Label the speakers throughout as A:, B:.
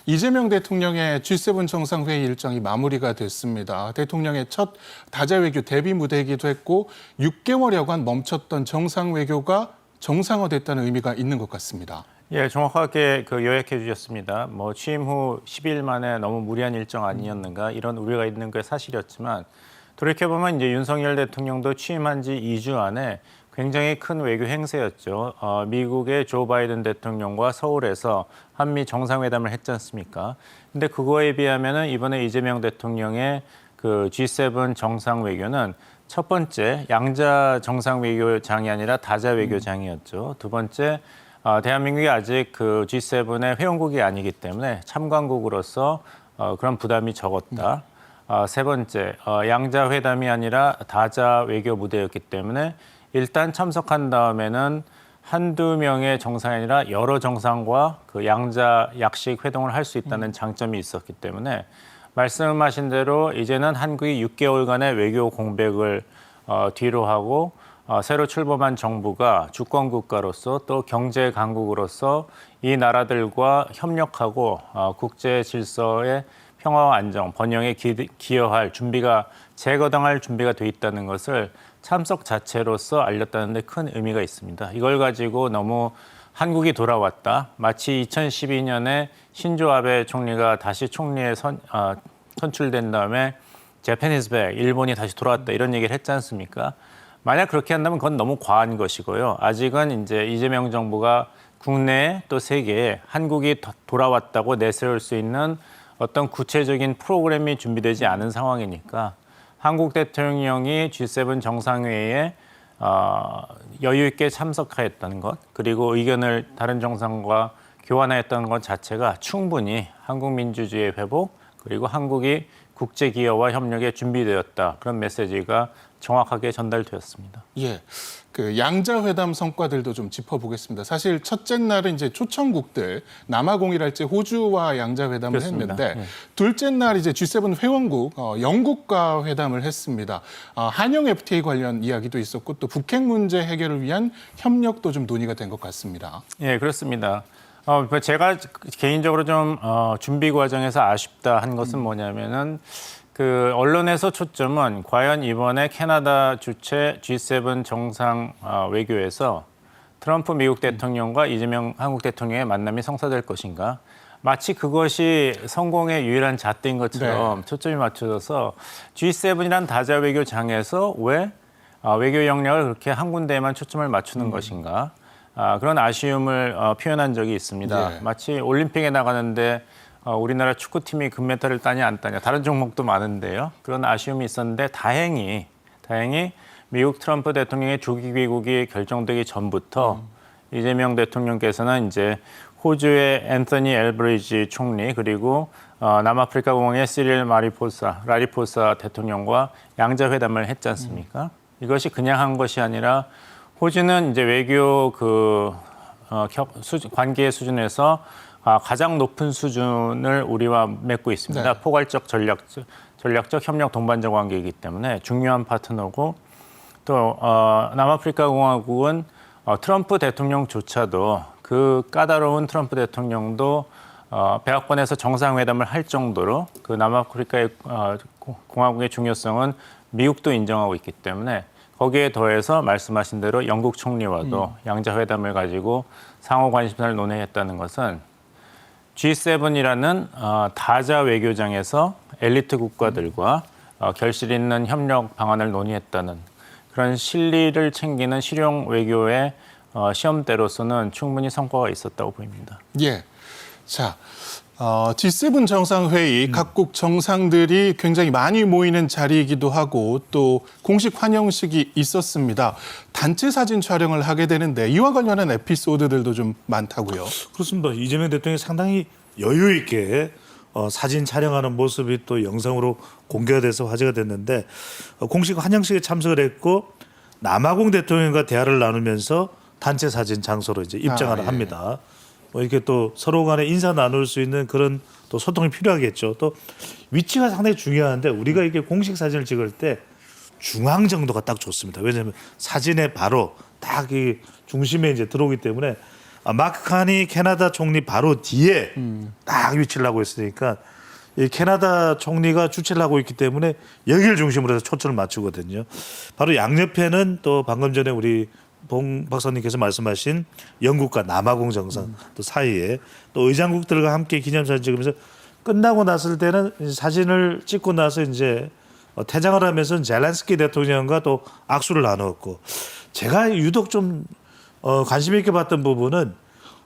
A: 이재명 대통령의 G7 정상회의 일정이 마무리가 됐습니다. 대통령의 첫 다자 외교 데뷔 무대이기도 했고 6개월여간 멈췄던 정상 외교가 정상화됐다는 의미가 있는 것 같습니다.
B: 예, 정확하게 요약해 주셨습니다. 취임 후 10일 만에 너무 무리한 일정 아니었는가 이런 우려가 있는 게 사실이었지만 돌이켜보면 이제 윤석열 대통령도 취임한 지 2주 안에 굉장히 큰 외교 행세였죠. 미국의 조 바이든 대통령과 서울에서 한미 정상회담을 했지 않습니까? 근데 그거에 비하면은 이번에 이재명 대통령의 G7 정상 외교는 첫 번째 양자 정상 외교장이 아니라 다자 외교장이었죠. 두 번째 대한민국이 아직 G7의 회원국이 아니기 때문에 참관국으로서 그런 부담이 적었다. 세 번째, 양자 회담이 아니라 다자 외교 무대였기 때문에 일단 참석한 다음에는 한두 명의 정상이 아니라 여러 정상과 양자 약식 회동을 할 수 있다는 장점이 있었기 때문에 말씀하신 대로 이제는 한국이 6개월간의 외교 공백을 뒤로 하고 새로 출범한 정부가 주권 국가로서 또 경제 강국으로서 이 나라들과 협력하고 국제 질서의 평화와 안정, 번영에 기여할 준비가 재거당할 준비가 돼 있다는 것을 참석 자체로서 알렸다는 데 큰 의미가 있습니다. 이걸 가지고 너무 한국이 돌아왔다. 마치 2012년에 신조 아베 총리가 다시 총리에 선출된 다음에 Japan back, 일본이 다시 돌아왔다 이런 얘기를 했지 않습니까? 만약 그렇게 한다면 그건 너무 과한 것이고요. 아직은 이제 이재명 정부가 국내에 또 세계에 한국이 돌아왔다고 내세울 수 있는 어떤 구체적인 프로그램이 준비되지 않은 상황이니까 한국 대통령이 G7 정상회의에 여유 있게 참석하였다는 것, 그리고 의견을 다른 정상과 교환하였다는 것 자체가 충분히 한국 민주주의의 회복, 그리고 한국이 국제 기여와 협력에 준비되었다. 그런 메시지가 정확하게 전달되었습니다.
A: 예, 양자 회담 성과들도 좀 짚어보겠습니다. 사실 첫째 날은 이제 초청국들 남아공이랄지 호주와 양자 회담을
B: 그렇습니다.
A: 했는데
B: 예.
A: 둘째 날 이제 G7 회원국 영국과 회담을 했습니다. 한영 FTA 관련 이야기도 있었고 또 북핵 문제 해결을 위한 협력도 좀 논의가 된 것 같습니다.
B: 예, 그렇습니다. 제가 개인적으로 좀 준비 과정에서 아쉽다 한 것은 뭐냐면은 언론에서 초점은 과연 이번에 캐나다 주최 G7 정상 외교에서 트럼프 미국 대통령과 이재명 한국 대통령의 만남이 성사될 것인가. 마치 그것이 성공의 유일한 잣대인 것처럼 초점이 맞춰져서 G7이란 다자 외교장에서 왜 외교 역량을 그렇게 한 군데에만 초점을 맞추는 것인가. 그런 아쉬움을 표현한 적이 있습니다.
A: 예.
B: 마치 올림픽에 나가는데 우리나라 축구팀이 금메달을 따냐 안 따냐 다른 종목도 많은데요. 그런 아쉬움이 있었는데 다행히 미국 트럼프 대통령의 조기 귀국이 결정되기 전부터 이재명 대통령께서는 이제 호주의 앤서니 엘브리지 총리 그리고 남아프리카 공화국의 시릴 라리포사 대통령과 양자 회담을 했지 않습니까? 이것이 그냥 한 것이 아니라 호주는 이제 외교 관계의 수준에서 가장 높은 수준을 우리와 맺고 있습니다.
A: 네.
B: 포괄적 전략적 협력 동반자 관계이기 때문에 중요한 파트너고 또 남아프리카 공화국은 트럼프 대통령조차도 까다로운 트럼프 대통령도 백악관에서 정상회담을 할 정도로 남아프리카의 공화국의 중요성은 미국도 인정하고 있기 때문에 거기에 더해서 말씀하신 대로 영국 총리와도 양자 회담을 가지고 상호 관심사를 논의했다는 것은 G7이라는 다자 외교장에서 엘리트 국가들과 결실 있는 협력 방안을 논의했다는 그런 실리를 챙기는 실용 외교의 시험대로서는 충분히 성과가 있었다고 보입니다.
A: 예. 자, G7 정상회의 각국 정상들이 굉장히 많이 모이는 자리이기도 하고 또 공식 환영식이 있었습니다. 단체 사진 촬영을 하게 되는데 이와 관련한 에피소드들도 좀 많다고요.
C: 그렇습니다. 이재명 대통령이 상당히 여유 있게 사진 촬영하는 모습이 또 영상으로 공개가 돼서 화제가 됐는데 공식 환영식에 참석을 했고 남아공 대통령과 대화를 나누면서 단체 사진 장소로 이제 입장을
A: 예.
C: 합니다. 이렇게 또 서로 간에 인사 나눌 수 있는 그런 또 소통이 필요하겠죠. 또 위치가 상당히 중요한데 우리가 이게 공식 사진을 찍을 때 중앙 정도가 딱 좋습니다. 왜냐하면 사진에 바로 딱 이 중심에 이제 들어오기 때문에 마크 카니 캐나다 총리 바로 뒤에 딱 위치를 하고 있으니까 이 캐나다 총리가 주최를 하고 있기 때문에 여기를 중심으로 해서 초점을 맞추거든요. 바로 양옆에는 또 방금 전에 우리 봉 박사님께서 말씀하신 영국과 남아공 정상 또 사이에 또 의장국들과 함께 기념사진 찍으면서 끝나고 났을 때는 사진을 찍고 나서 이제 퇴장을 하면서 젤렌스키 대통령과 또 악수를 나누었고 제가 유독 좀 관심 있게 봤던 부분은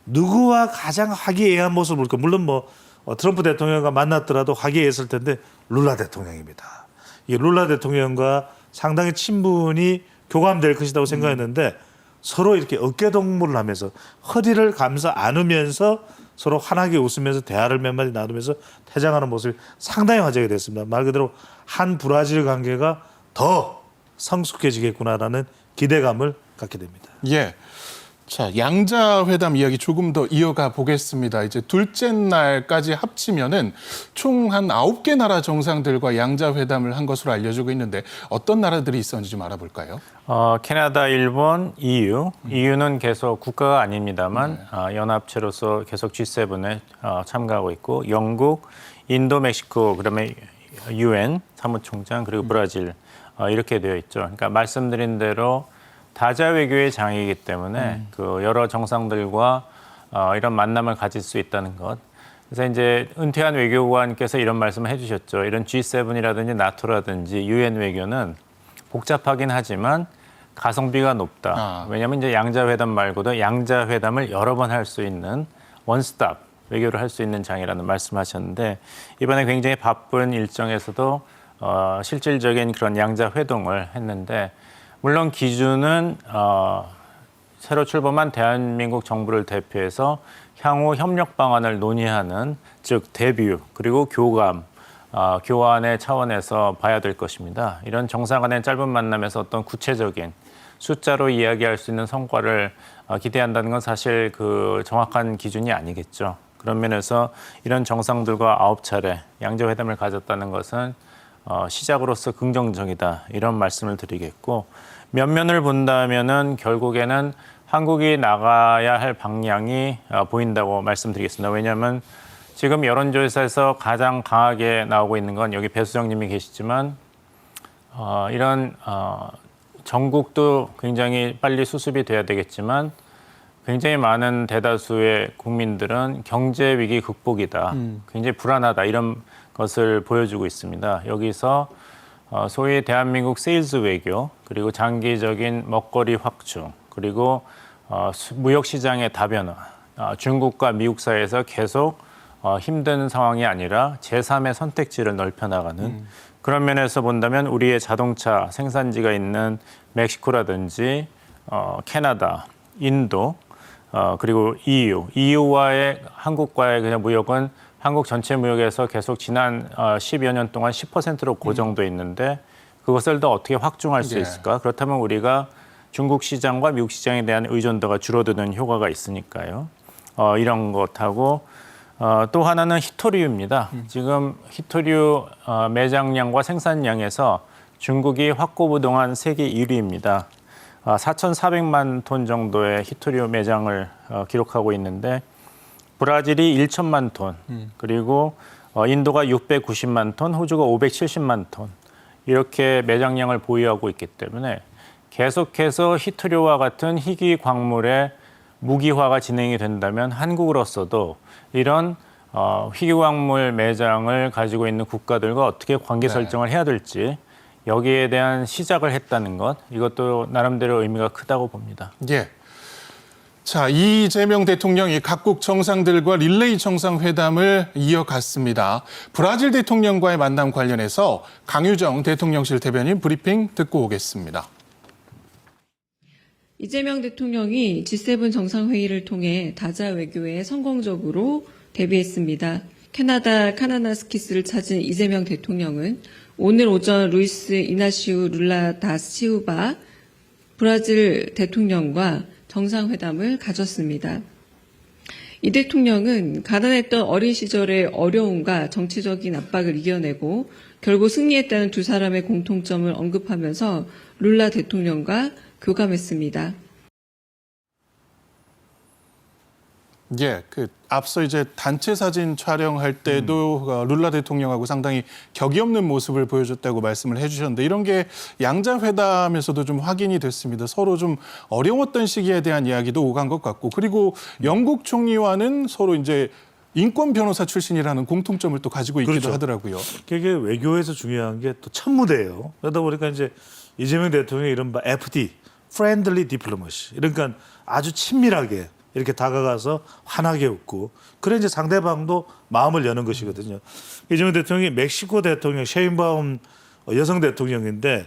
C: 누구와 가장 화기애애한 모습을 볼까 물론 뭐 트럼프 대통령과 만났더라도 화기애애했을 텐데 룰라 대통령입니다. 이 룰라 대통령과 상당히 친분이 교감될 것이라고 생각했는데 서로 이렇게 어깨동무를 하면서 허리를 감싸 안으면서 서로 환하게 웃으면서 대화를 몇 마디 나누면서 퇴장하는 모습이 상당히 화제가 됐습니다. 말 그대로 한 브라질 관계가 더 성숙해지겠구나라는 기대감을 갖게 됩니다.
A: 예. 자, 양자 회담 이야기 조금 더 이어가 보겠습니다. 이제 둘째 날까지 합치면은 총 한 9개 나라 정상들과 양자 회담을 한 것으로 알려지고 있는데 어떤 나라들이 있었는지 좀 알아볼까요?
B: 캐나다, 일본, EU. EU는 계속 국가가 아닙니다만 연합체로서 계속 G7에 참가하고 있고 영국, 인도, 멕시코, 그다음에 UN 사무총장 그리고 브라질 이렇게 되어 있죠. 그러니까 말씀드린 대로 다자 외교의 장이기 때문에 그 여러 정상들과 이런 만남을 가질 수 있다는 것. 그래서 이제 은퇴한 외교관께서 이런 말씀을 해주셨죠. 이런 G7이라든지 나토라든지 UN 외교는 복잡하긴 하지만 가성비가 높다. 왜냐하면 이제 양자회담 말고도 양자회담을 여러 번 할 수 있는 원스톱 외교를 할 수 있는 장이라는 말씀하셨는데 이번에 굉장히 바쁜 일정에서도 실질적인 그런 양자회동을 했는데 물론 기준은 새로 출범한 대한민국 정부를 대표해서 향후 협력 방안을 논의하는 즉 대뷰 그리고 교감, 교환의 차원에서 봐야 될 것입니다. 이런 정상 간의 짧은 만남에서 어떤 구체적인 숫자로 이야기할 수 있는 성과를 기대한다는 건 사실 그 정확한 기준이 아니겠죠. 그런 면에서 이런 정상들과 9차례 양자회담을 가졌다는 것은 시작으로서 긍정적이다 이런 말씀을 드리겠고 면면을 본다면은 결국에는 한국이 나가야 할 방향이 보인다고 말씀드리겠습니다. 왜냐하면 지금 여론조사에서 가장 강하게 나오고 있는 건 여기 배수정님이 계시지만 이런 전국도 굉장히 빨리 수습이 돼야 되겠지만 굉장히 많은 대다수의 국민들은 경제 위기 극복이다. 굉장히 불안하다 이런 것을 보여주고 있습니다. 여기서 소위 대한민국 세일즈 외교 그리고 장기적인 먹거리 확충 그리고 무역시장의 다변화 중국과 미국 사이에서 계속 힘든 상황이 아니라 제3의 선택지를 넓혀나가는 그런 면에서 본다면 우리의 자동차 생산지가 있는 멕시코라든지 캐나다, 인도 그리고 EU와의 한국과의 그냥 무역은 한국 전체 무역에서 계속 지난 10여 년 동안 10%로 고정돼 있는데 그것을 더 어떻게 확충할 수 있을까? 그렇다면 우리가 중국 시장과 미국 시장에 대한 의존도가 줄어드는 효과가 있으니까요. 이런 것하고 또 하나는 히토류입니다. 지금 히토류 매장량과 생산량에서 중국이 확고부동한 세계 1위입니다. 4,400만 톤 정도의 히토류 매장을 기록하고 있는데 브라질이 1천만 톤, 그리고 인도가 690만 톤, 호주가 570만 톤 이렇게 매장량을 보유하고 있기 때문에 계속해서 히토류와 같은 희귀 광물의 무기화가 진행이 된다면 한국으로서도 이런 희귀 광물 매장을 가지고 있는 국가들과 어떻게 관계 설정을 해야 될지 여기에 대한 시작을 했다는 것 이것도 나름대로 의미가 크다고 봅니다.
A: 예. 자, 이재명 대통령이 각국 정상들과 릴레이 정상회담을 이어갔습니다. 브라질 대통령과의 만남 관련해서 강유정 대통령실 대변인 브리핑 듣고 오겠습니다.
D: 이재명 대통령이 G7 정상회의를 통해 다자 외교에 성공적으로 대비했습니다. 캐나다 카나나스키스를 찾은 이재명 대통령은 오늘 오전 루이스 이나시우 룰라 다 시우바 브라질 대통령과 정상회담을 가졌습니다. 이 대통령은 가난했던 어린 시절의 어려움과 정치적인 압박을 이겨내고 결국 승리했다는 두 사람의 공통점을 언급하면서 룰라 대통령과 교감했습니다.
A: 예, 앞서 이제 단체 사진 촬영할 때도 룰라 대통령하고 상당히 격이 없는 모습을 보여줬다고 말씀을 해주셨는데 이런 게 양자 회담에서도 좀 확인이 됐습니다. 서로 좀 어려웠던 시기에 대한 이야기도 오간 것 같고 그리고 영국 총리와는 서로 이제 인권 변호사 출신이라는 공통점을 또 가지고 있기도
C: 그렇죠.
A: 하더라고요.
C: 그게 외교에서 중요한 게 또 첫 무대예요. 그러다 보니까 이제 이재명 대통령이 이른바 FD, Friendly Diplomacy, 그러니까 아주 친밀하게 이렇게 다가가서 환하게 웃고 그래 이제 상대방도 마음을 여는 것이거든요. 이재명 대통령이 멕시코 대통령 셰인바움 여성 대통령인데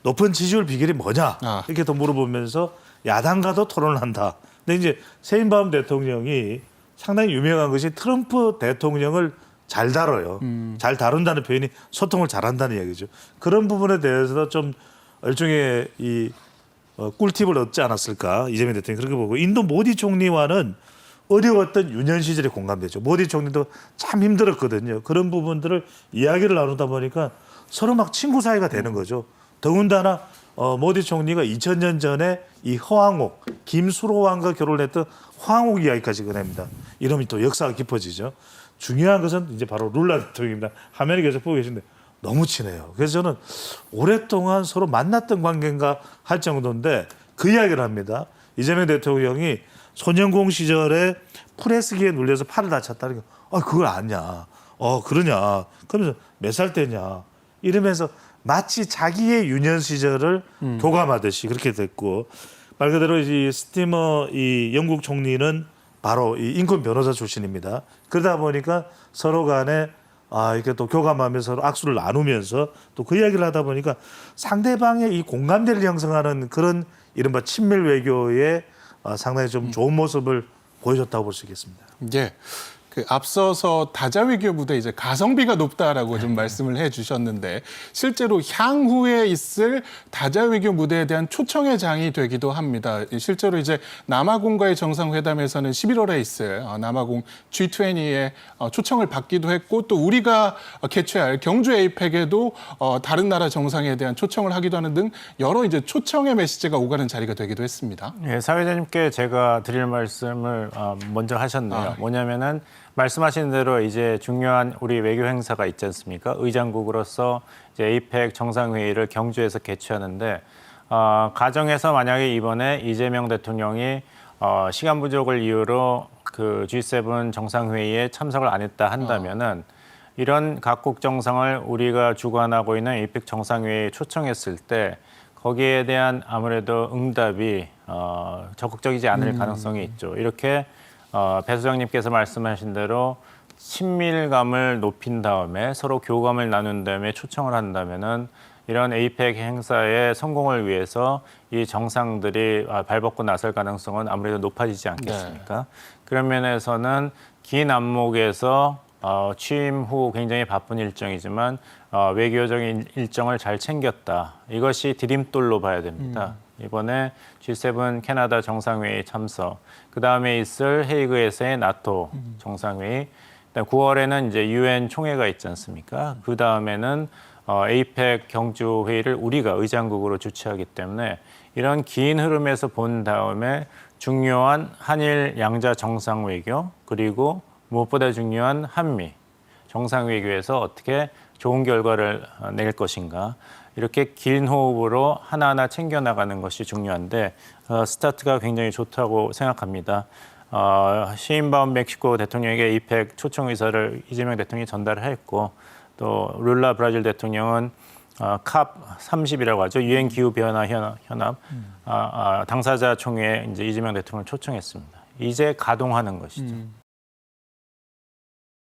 C: 높은 지지율 비결이 뭐냐 이렇게 또 물어보면서 야당과도 토론을 한다. 근데 이제 셰인바움 대통령이 상당히 유명한 것이 트럼프 대통령을 잘 다뤄요. 잘 다룬다는 표현이 소통을 잘한다는 얘기죠. 그런 부분에 대해서도 좀 일종의 이 꿀팁을 얻지 않았을까 이재명 대통령이 그렇게 보고 인도 모디 총리와는 어려웠던 유년 시절에 공감되죠. 모디 총리도 참 힘들었거든요. 그런 부분들을 이야기를 나누다 보니까 서로 막 친구 사이가 되는 거죠. 더군다나 모디 총리가 2000년 전에 이 허황옥 김수로왕과 결혼했던 황옥 이야기까지 꺼냅니다. 이러면 또 역사가 깊어지죠. 중요한 것은 이제 바로 룰라 대통령입니다. 화면에 계속 보고 계신데 너무 친해요. 그래서 저는 오랫동안 서로 만났던 관계인가 할 정도인데 그 이야기를 합니다. 이재명 대통령이 소년공 시절에 프레스기에 눌려서 팔을 다쳤다는 게 그걸 아냐. 그러냐. 그러면서 몇 살 때냐. 이러면서 마치 자기의 유년 시절을 교감하듯이 그렇게 됐고 말 그대로 이 스티머 이 영국 총리는 바로 이 인권 변호사 출신입니다. 그러다 보니까 서로 간에 이렇게 또 교감하면서 서로 악수를 나누면서 또 그 이야기를 하다 보니까 상대방의 이 공감대를 형성하는 그런 이른바 친밀 외교의 상당히 좀 좋은 모습을 보여줬다고 볼 수 있겠습니다.
A: 예. 앞서서 다자 외교 무대 이제 가성비가 높다라고 좀 말씀을 해주셨는데 실제로 향후에 있을 다자 외교 무대에 대한 초청의 장이 되기도 합니다. 실제로 이제 남아공과의 정상회담에서는 11월에 있을 남아공 G20에 초청을 받기도 했고 또 우리가 개최할 경주 에이펙에도 다른 나라 정상에 대한 초청을 하기도 하는 등 여러 이제 초청의 메시지가 오가는 자리가 되기도 했습니다.
B: 예, 사회자님께 제가 드릴 말씀을 먼저 하셨네요. 뭐냐면은 말씀하신 대로 이제 중요한 우리 외교 행사가 있지 않습니까? 의장국으로서 이제 에이펙 정상회의를 경주에서 개최하는데 가정에서 만약에 이번에 이재명 대통령이 시간 부족을 이유로 그 G7 정상회의에 참석을 안 했다 한다면은 이런 각국 정상을 우리가 주관하고 있는 에이펙 정상회의에 초청했을 때 거기에 대한 아무래도 응답이 적극적이지 않을 가능성이 있죠. 이렇게 배 소장님께서 말씀하신 대로 친밀감을 높인 다음에 서로 교감을 나눈 다음에 초청을 한다면은 이런 에이펙 행사의 성공을 위해서 이 정상들이 발벗고 나설 가능성은 아무래도 높아지지 않겠습니까? 네. 그런 면에서는 긴 안목에서 취임 후 굉장히 바쁜 일정이지만 외교적인 일정을 잘 챙겼다. 이것이 디딤돌로 봐야 됩니다. 이번에 G7 캐나다 정상회의 참석, 그 다음에 있을 헤이그에서의 나토 정상회의, 9월에는 이제 UN 총회가 있지 않습니까? 그 다음에는 에이펙 경주 회의를 우리가 의장국으로 주최하기 때문에 이런 긴 흐름에서 본 다음에 중요한 한일 양자 정상 외교 그리고 무엇보다 중요한 한미 정상 외교에서 어떻게 좋은 결과를 낼 것인가. 이렇게 긴 호흡으로 하나하나 챙겨나가는 것이 중요한데 스타트가 굉장히 좋다고 생각합니다. 셰인바움 멕시코 대통령에게 에이펙 초청 의사를 이재명 대통령이 전달을 했고 또 룰라 브라질 대통령은 캅 30이라고 하죠. 유엔 기후 변화 현황 당사자 총회에 이제 이재명 대통령을 초청했습니다. 이제 가동하는 것이죠.